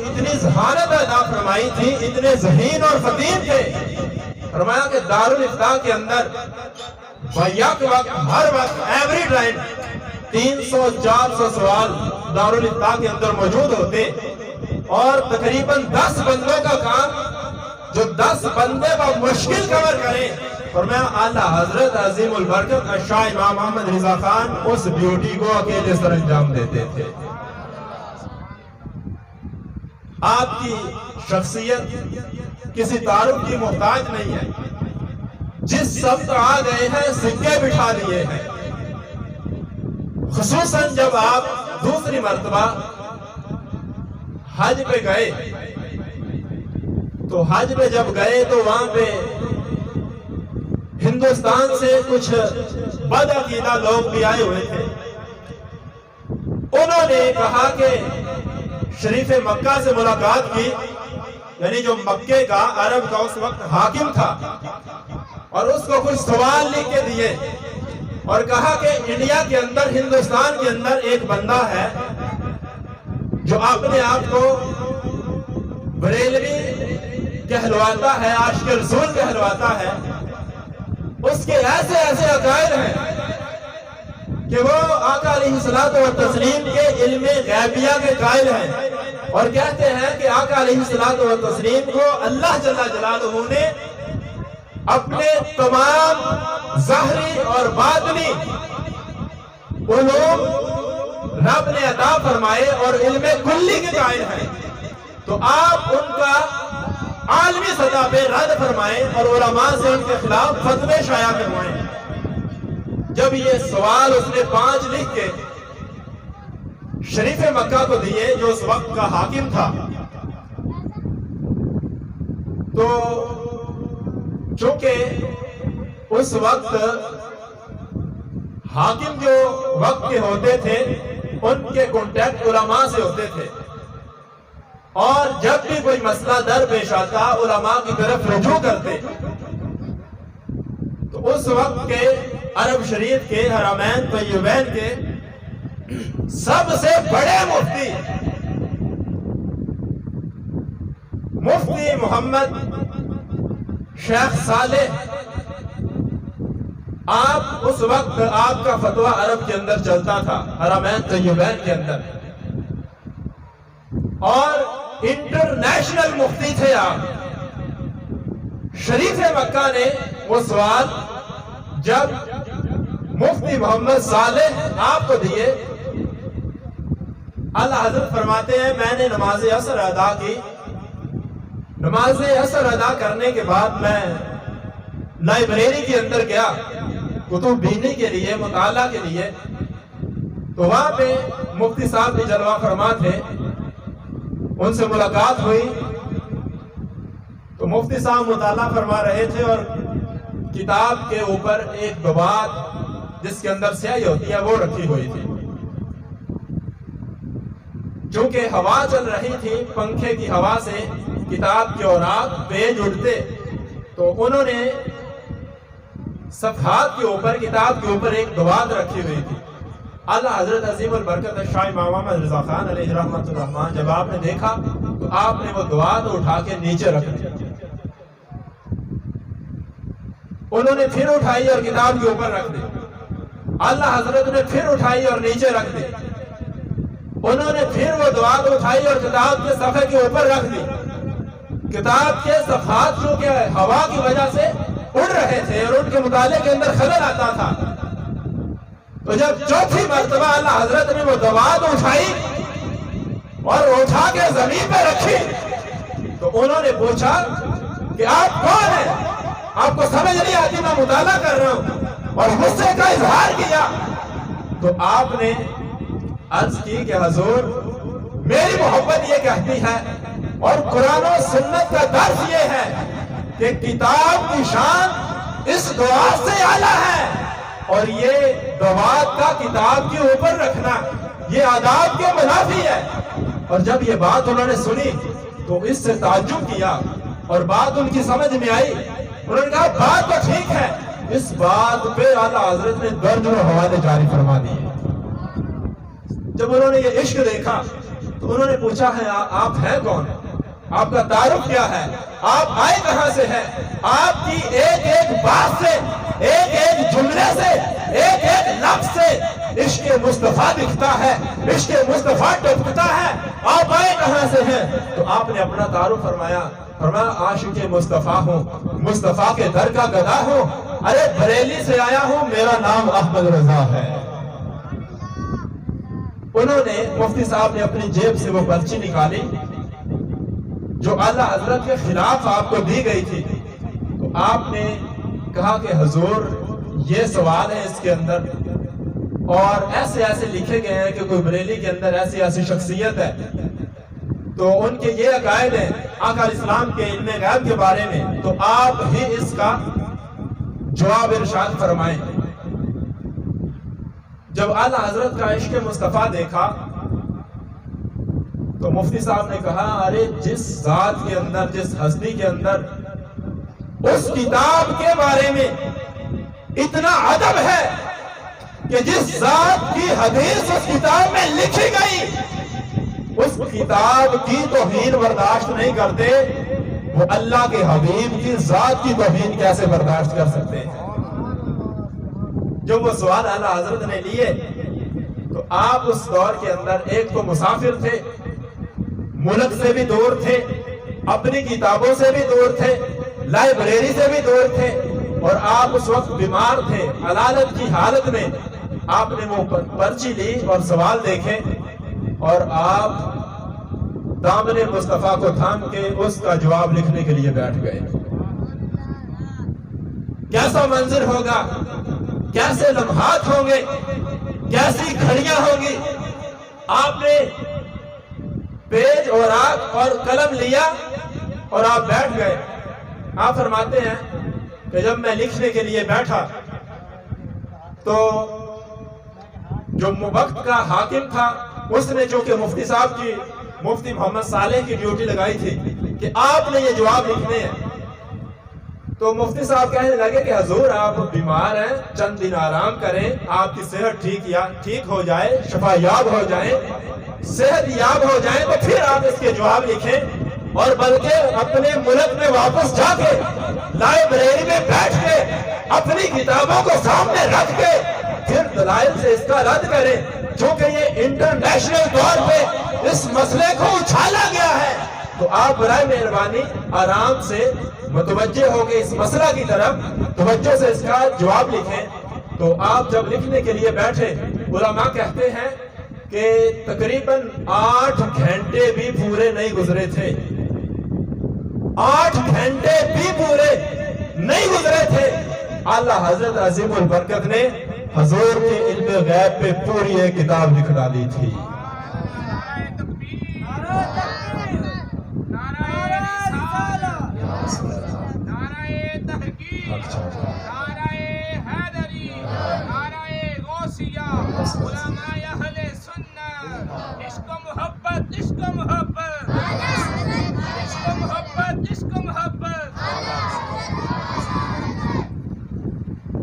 اتنی ذہانت ادا فرمائی تھی، اتنے ذہین اور فطین تھے، فرمایا کہ دارالفتاح کے اندر بیک وقت ہر وقت ایوری ٹائم 300-400 سوال دارالفتاح کے اندر موجود ہوتے، اور تقریباً 10 بندوں کا کام جو 10 بندے کا مشکل کور کریں، فرمایا اعلیٰ حضرت عظیم البرکت شاہ امام محمد رضا خان اس ڈیوٹی کو اکیلے سر انجام دیتے تھے۔ آپ کی شخصیت کسی تعارف کی محتاج نہیں ہے، جس سمت آ گئے ہیں سکے بٹھا لیے ہیں۔ خصوصاً جب آپ دوسری مرتبہ حج پہ گئے، تو حج پہ جب گئے تو وہاں پہ ہندوستان سے کچھ بدعقیدہ لوگ بھی آئے ہوئے تھے۔ انہوں نے کہا کہ شریف مکہ سے ملاقات کی، یعنی جو مکے کا عرب کا اس وقت حاکم تھا، اور اس کو کچھ سوال لکھ کے دیے اور کہا کہ انڈیا کے اندر، ہندوستان کے اندر ایک بندہ ہے جو اپنے آپ کو بریلوی کہلواتا ہے، عاشق رسول کہلواتا ہے۔ اس کے ایسے ایسے عقائد ہیں کہ وہ آقا علیہ الصلوۃ والتسلیم کے علم غیبیہ کے قائل ہیں، اور کہتے ہیں کہ آقا علیہ الصلوۃ والتسلیم کو اللہ جل جلالہ نے اپنے تمام ظاہری اور باطنی علوم رب نے عطا فرمائے اور علم کلی کے قائل ہیں۔ تو آپ ان کا عالمی سطح پہ رد فرمائیں اور علماء سے ان کے خلاف فتوے شائع کروائیں۔ جب یہ سوال اس نے 5 لکھ کے شریف مکہ کو دیے جو اس وقت کا حاکم تھا، تو چونکہ اس وقت حاکم جو وقت کے ہوتے تھے ان کے کانٹیکٹ علماء سے ہوتے تھے، اور جب بھی کوئی مسئلہ درپیش آتا علماء کی طرف رجوع کرتے، تو اس وقت کے عرب شریف کے حرمین طیبین کے سب سے بڑے مفتی محمد شیخ صالح، آپ اس وقت آپ کا فتویٰ عرب کے اندر چلتا تھا، حرمین طیبین کے اندر، اور انٹرنیشنل مفتی تھے آپ۔ شریف مکہ نے وہ سوال جب مفتی محمد صالح آپ کو دیے، اللہ حضرت فرماتے ہیں میں نے نماز عصر ادا کی، نماز عصر ادا کرنے کے بعد میں لائبریری کے اندر گیا کتب بینی کے لیے، مطالعہ کے لیے، تو وہاں پہ مفتی صاحب بھی جلوہ فرما تھے، ان سے ملاقات ہوئی، تو مفتی صاحب مطالعہ فرما رہے تھے اور کتاب کے اوپر ایک دوات جس کے اندر سیاہی ہوتی ہے وہ رکھی ہوئی تھی۔ چونکہ ہوا چل رہی تھی، پنکھے کی ہوا سے کتاب کے اوراق پیج اڑتے، تو انہوں نے صفحات کے اوپر، کتاب کے اوپر ایک دوات رکھی ہوئی تھی۔ اللہ حضرت عظیم البرکت شاہ امام محمد رضا خان علیہ رحمت الرحمن جب آپ نے دیکھا تو آپ نے وہ دوات اٹھا کے نیچے رکھ دی۔ انہوں نے پھر اٹھائی اور کتاب کے اوپر رکھ دی، اللہ حضرت نے پھر اٹھائی اور نیچے رکھ دی، انہوں نے پھر وہ دوات اٹھائی اور کتاب کے صفحے کے اوپر رکھ دی۔ کتاب کے صفحات جو کہ ہوا کی وجہ سے اڑ رہے تھے اور ان کے مطالعے کے اندر خلل آتا تھا، تو جب چوتھی مرتبہ اللہ حضرت نے وہ دوات اٹھائی اور اٹھا کے زمین پہ رکھی، تو انہوں نے پوچھا کہ آپ کون ہیں؟ آپ کو سمجھ نہیں آتی میں مطالعہ کر رہا ہوں، اور غصے کا اظہار کیا۔ تو آپ نے عرض کی کہ حضور میری محبت یہ کہتی ہے اور قرآن و سنت کا درس یہ ہے کہ کتاب کی شان اس دوات سے اعلیٰ ہے، اور یہ دوات کا کتاب کے اوپر رکھنا یہ آداب کے منافی ہے۔ اور جب یہ بات انہوں نے سنی تو اس سے تعجب کیا اور بات ان کی سمجھ میں آئی، انہوں نے کہا بات تو ٹھیک ہے، اس بات پہ اعلیٰ حضرت نے درجنوں حوالے جاری فرما دیے۔ جب انہوں نے یہ عشق دیکھا تو انہوں نے پوچھا ہے آپ ہیں کون؟ آپ کا تعارف کیا ہے؟ آپ آئے کہاں سے ہیں؟ آپ کی ایک ایک بات سے، ایک ایک جملے سے، ایک ایک لفظ سے عشق مصطفیٰ دکھتا ہے، عشق مصطفیٰ ٹپکتا ہے۔ آپ آئے کہاں سے ہیں؟ تو آپ نے اپنا تعارف فرمایا عاشق مصطفیٰ ہوں، مصطفیٰ کے در کا گدا ہوں، ارے بریلی سے آیا ہوں، میرا نام احمد رضا ہے۔ انہوں نے، مفتی صاحب نے اپنی جیب سے وہ پرچی نکالی جو اعلیٰ حضرت کے خلاف آپ کو دی گئی تھی، تو آپ نے کہا کہ حضور یہ سوال ہے اس کے اندر، اور ایسے ایسے لکھے گئے ہیں کہ کوئی بریلی کے اندر ایسی ایسی شخصیت ہے، تو ان کے یہ عقائد ہیں آقا اسلام کے علم غیب کے بارے میں، تو آپ ہی اس کا جواب ارشاد فرمائیں۔ جب اعلیٰ حضرت کا عشق مصطفیٰ دیکھا تو مفتی صاحب نے کہا ارے جس ذات کے اندر، جس ہستی کے اندر اس کتاب کے بارے میں اتنا ادب ہے کہ جس ذات کی حدیث اس کتاب میں لکھی گئی اس کتاب کی توہین برداشت نہیں کرتے، وہ اللہ کے حبیب کی ذات کی توہین کیسے برداشت کر سکتے ہیں؟ جب وہ سوال اعلیٰ حضرت نے لیے تو آپ اس دور کے اندر ایک تو مسافر تھے، ملک سے بھی دور تھے، اپنی کتابوں سے بھی دور تھے، لائبریری سے بھی دور تھے، اور آپ اس وقت بیمار تھے، علالت کی حالت میں۔ آپ نے وہ پرچی لی اور سوال دیکھے، اور آپ دامن مصطفیٰ کو تھام کے اس کا جواب لکھنے کے لیے بیٹھ گئے۔ کیسا منظر ہوگا، کیسے لمحات ہوں گے، کیسی گھڑیاں ہوں گی۔ آپ نے پیج اور آنکھ اور قلم لیا اور آپ بیٹھ گئے۔ آپ فرماتے ہیں کہ جب میں لکھنے کے لیے بیٹھا تو جو وقت کا حاکم تھا اس نے چونکہ مفتی صاحب کی، مفتی محمد صالح کی ڈیوٹی لگائی تھی کہ آپ نے یہ جواب لکھنے ہیں، تو مفتی صاحب کہنے لگے کہ حضور آپ بیمار ہیں، چند دن آرام کریں، آپ کی صحت ٹھیک ہو جائے، شفا یاب ہو جائے، صحت یاب ہو جائے تو پھر آپ اس کے جواب لکھیں، اور بلکہ اپنے ملک میں واپس جا کے لائبریری میں بیٹھ کے اپنی کتابوں کو سامنے رکھ کے پھر دلائل سے اس کا رد کریں، چونکہ یہ انٹرنیشنل طور پہ اس مسئلے کو اچھالا گیا ہے۔ تو آپ برائے مہربانی آرام سے متوجہ ہو کے اس مسئلہ کی طرف توجہ سے اس کا جواب لکھیں۔ تو آپ جب لکھنے کے لیے بیٹھے، علماء کہتے ہیں کہ تقریباً 8 گھنٹے بھی پورے نہیں گزرے تھے، 8 گھنٹے بھی پورے نہیں گزرے تھے، اعلیٰ حضرت عظیم البرکت نے حضور کے علم غیب پہ پوری ایک کتاب لکھ ڈالی تھی۔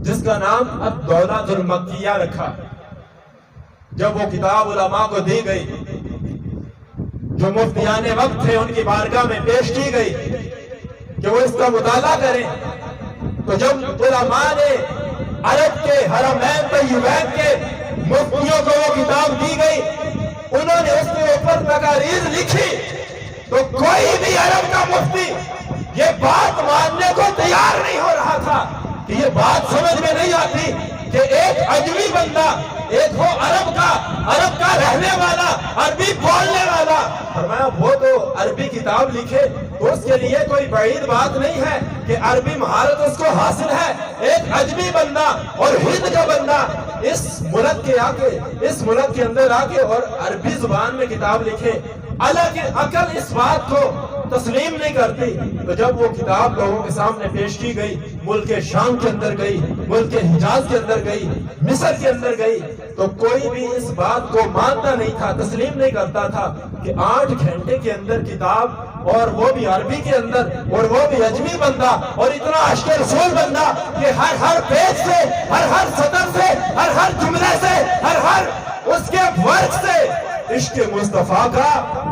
جس کا نام الدولۃ المکیہ رکھا۔ جب وہ کتاب علماء کو دی گئی، جو مفتیان وقت تھے ان کی بارگاہ میں پیش کی گئی کہ وہ اس کا مطالعہ کریں، تو جب علماء نے عرب کے حرمین طیبین کے مفتیوں کو وہ کتاب دی گئی، انہوں نے اس کے اوپر تقاریر لکھی، تو کوئی بھی عرب کا مفتی یہ بات ماننے کو تیار نہیں ہو رہا تھا، کہ یہ بات سمجھ میں نہیں آتی کہ ایک عجمی بندہ، ایک ہو عرب کا رہنے والا، عربی بولنے والا، فرمایا وہ تو عربی کتاب لکھے تو اس کے لیے کوئی بعید بات نہیں ہے کہ عربی مہارت اس کو حاصل ہے، ایک عجمی بندہ اور ہند کا بندہ اس ملک کے اندر آ کے اور عربی زبان میں کتاب لکھے، عقل اس بات کو تسلیم نہیں کرتی۔ تو جب وہ کتاب لوگوں کے سامنے پیش کی گئی، ملک شام کے اندر گئی، ملک حجاز کے اندر گئی، مصر کے اندر گئی، تو کوئی بھی اس بات کو مانتا نہیں تھا، تسلیم نہیں کرتا تھا کہ 8 گھنٹے کے اندر کتاب، اور وہ بھی عربی کے اندر، اور وہ بھی عجمی بندہ، اور اتنا عشق رسول بندہ کہ ہر پیج سے، ہر سطر سے، ہر جملے سے، ہر اس کے ورق سے عشق مصطفیٰ کا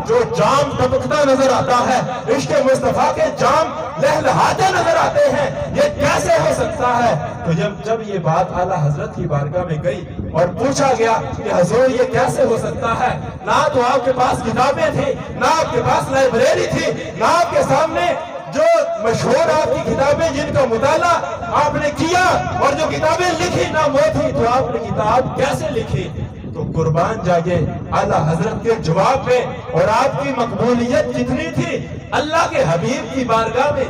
جو جام ٹپکتا نظر آتا ہے، عشق مصطفیٰ کے جام لہلہاتے نظر آتے ہیں، یہ کیسے ہو سکتا ہے؟ تو جب یہ بات اعلیٰ حضرت کی بارگاہ میں گئی اور پوچھا گیا کہ حضور یہ کیسے ہو سکتا ہے؟ نہ تو آپ کے پاس کتابیں تھیں، نہ آپ کے پاس لائبریری تھی، نہ آپ کے سامنے جو مشہور آپ کی کتابیں جن کا مطالعہ آپ نے کیا اور جو کتابیں لکھی نہ وہ تھی، تو آپ نے کتاب کیسے لکھی؟ تو قربان جائیے اعلیٰ حضرت کے جواب میں، اور آپ کی مقبولیت کتنی تھی اللہ کے حبیب کی بارگاہ میں۔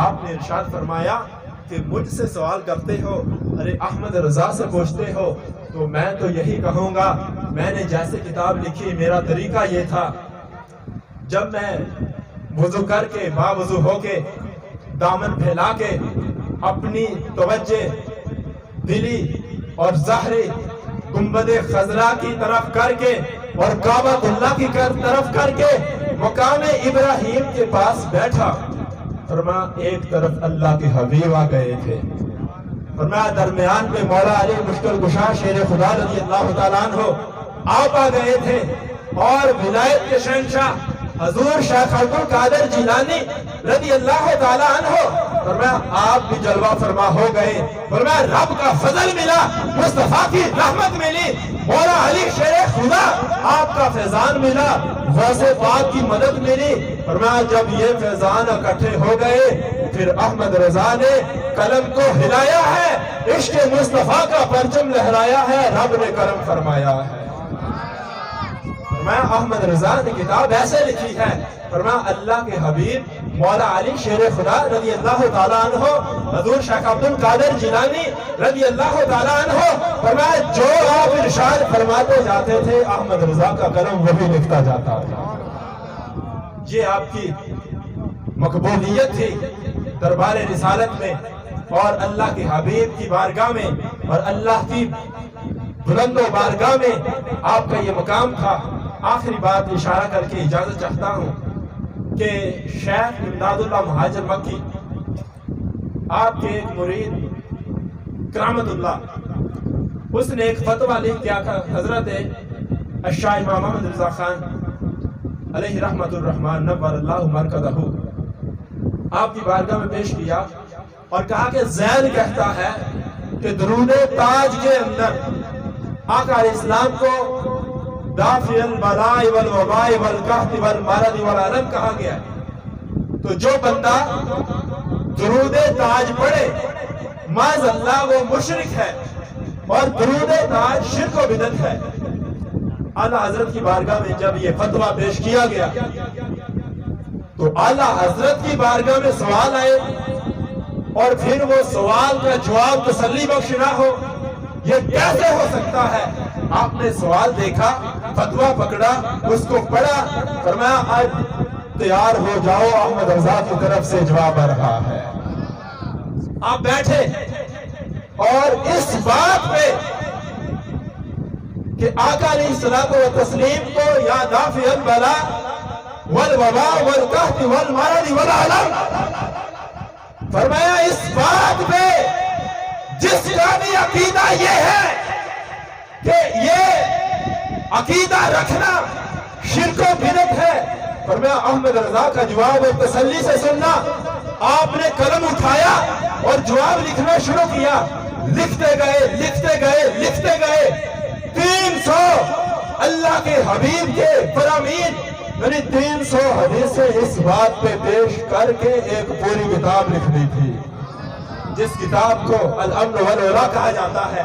آپ نے ارشاد فرمایا کہ مجھ سے سوال کرتے ہو، ارے احمد رضا سے پوچھتے ہو، تو میں تو یہی کہوں گا، میں نے جیسے کتاب لکھی میرا طریقہ یہ تھا، جب میں وضو کر کے باوضو ہو کے دامن پھیلا کے اپنی توجہ دلی اور ظاہری گنبد خضرا کی طرف کر کے اور کعبہ اللہ کی طرف کر کے مقام ابراہیم کے پاس بیٹھا، فرمایا ایک طرف اللہ کے حبیب آ گئے تھے، فرمایا درمیان میں مولا علی مشکل کشا شیر خدا رضی اللہ تعالیٰ عنہ آپ آ گئے تھے، اور ولایت کے شہنشاہ حضور شیخ عبد القادر جیلانی رضی اللہ تعالیٰ عنہ، فرمایا آپ بھی جلوہ فرما ہو گئے، فرمایا رب کا فضل ملا، مصطفیٰ کی رحمت ملی، مولا علی شیر خدا آپ کا فیضان ملا، غوث پاک کی مدد ملی۔ فرمایا جب یہ فیضان اکٹھے ہو گئے، پھر احمد رضا نے قلم کو ہلایا ہے، عشق مصطفیٰ کا پرچم لہرایا ہے، رب نے کرم فرمایا ہے۔ فرمایا احمد رضا نے کتاب ایسے لکھی ہے، فرمایا اللہ کے حبیب مولا علی شیر خدا رضی اللہ تعالیٰ عنہ، حضور شیخ عبد القادر جیلانی رضی اللہ تعالیٰ عنہ، فرمایا جو آپ ارشاد فرماتے جاتے تھے احمد رضا کا قلم وہی لکھتا جاتا تھا۔ یہ آپ کی مقبولیت تھی دربار رسالت میں، اور اللہ کے حبیب کی بارگاہ میں، اور اللہ کی بلند و بارگاہ میں آپ کا یہ مقام تھا۔ آخری بات اشارہ کر کے اجازت چاہتا ہوں کہ شیخ امداد اللہ مہاجر مکی، آپ کے ایک مرید کرامت اللہ، اس نے ایک فتویٰ لکھ کیا تھا، حضرت الشاہ امام محمد رضا خان علیہ رحمت الرحمن نور اللہ مرکزہ آپ کی بارگاہ میں پیش کیا، اور کہا کہ زین کہتا ہے کہ درود تاج کے اندر آقا علیہ السلام کو دافع البلاء والوباء والقحط والمرض والعلم کہا گیا ہے، تو جو بندہ درود تاج پڑھے معاذ اللہ وہ مشرک ہے، اور درود تاج شرک و بدعت ہے۔ اعلیٰ حضرت کی بارگاہ میں جب یہ فتویٰ پیش کیا گیا تو اعلیٰ حضرت کی بارگاہ میں سوال آئے، اور پھر وہ سوال کا جواب تسلی بخش نہ ہو، یہ کیسے ہو سکتا ہے؟ آپ نے سوال دیکھا، فتویٰ پکڑا، اس کو پڑھا، فرمایا آج تیار ہو جاؤ، احمد رضا کی طرف سے جواب آ رہا ہے۔ آپ بیٹھے، اور اس بات پہ کہ آقا علیہ الصلوۃ والتسلیم کو یا دافع البلاء والوباء والقحط والمرض والعلم، فرمایا اس بات پہ جس کا بھی عقیدہ یہ ہے کہ یہ عقیدہ رکھنا شرک و بدعت ہے، فرمایا احمد رضا کا جواب تسلی سے سننا۔ آپ نے قلم اٹھایا اور جواب لکھنا شروع کیا، لکھتے گئے لکھتے گئے لکھتے گئے، 300 اللہ کے حبیب کے فرامین، یعنی 300 حدیثیں اس بات پہ پیش کر کے ایک پوری کتاب لکھنی تھی، جس کتاب کو الامن والولا کہا جاتا ہے۔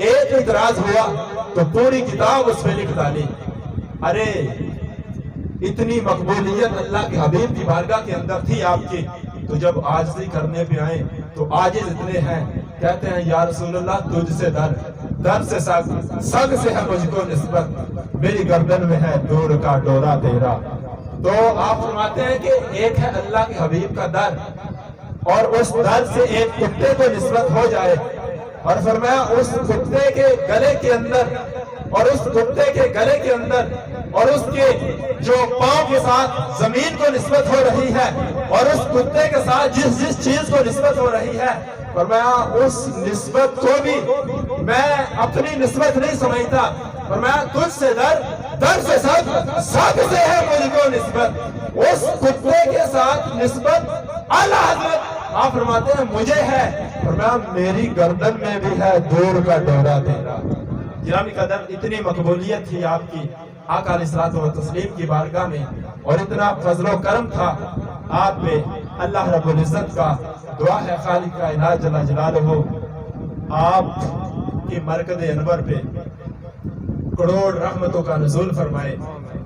ایک اعتراض ہوا تو پوری کتاب اس میں لکھ ڈالی۔ ارے اتنی مقبولیت اللہ کے حبیب کی بارگاہ کے اندر تھی آپ کی، تو جب عاجزی کرنے پہ آئے تو عاجز اتنے ہیں، کہتے ہیں یا رسول اللہ تجھ سے در سے سگ سے ہے مجھ کو نسبت، میری گردن میں ہے دور کا ڈورا تیرا۔ تو آپ فرماتے ہیں کہ ایک ہے اللہ کے حبیب کا در، اور اس در سے ایک کتے کو نسبت ہو جائے، اور فرمایا اس کتے کے گلے کے اندر، اور اس کتے کے گلے کے اندر، اور اس کے جو پاؤں کے ساتھ زمین کو نسبت ہو رہی ہے، اور اس کتے کے ساتھ جس چیز کو نسبت ہو رہی ہے، فرمایا اس نسبت کو بھی میں اپنی نسبت نہیں سمجھتا، فرمایا تجھ سے در سے سب سے ہے مجھ کو نسبت، اس کتے کے ساتھ نسبت اعلیٰ حضرت آپ فرماتے ہیں مجھے ہے، فرمایا میری گردن میں بھی ہے دور کا ڈورا تیرا۔ گرامی قدر اتنی مقبولیت تھی آپ کی آقا علیہ الصلوۃ والتسلیم کی بارگاہ میں، اور اتنا فضل و کرم تھا آپ پہ، اللہ رب العزت کا دعا ہے خالق کائنات جل جلالہ آپ کی مرکز انور پہ کروڑ رحمتوں کا نزول فرمائے،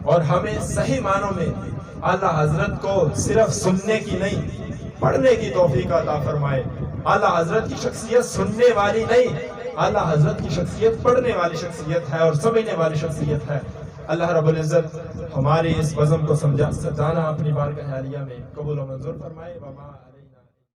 اور ہمیں صحیح معنوں میں اللہ حضرت کو صرف سننے کی نہیں پڑھنے کی توفیق عطا فرمائے۔ اللہ حضرت کی شخصیت سننے والی نہیں، اللہ حضرت کی شخصیت پڑھنے والی شخصیت ہے اور سمجھنے والی شخصیت ہے۔ اللہ رب العزت ہماری اس بزم کو سمجھانا اپنی بارگاہ عالیہ میں قبول و منظور فرمائے۔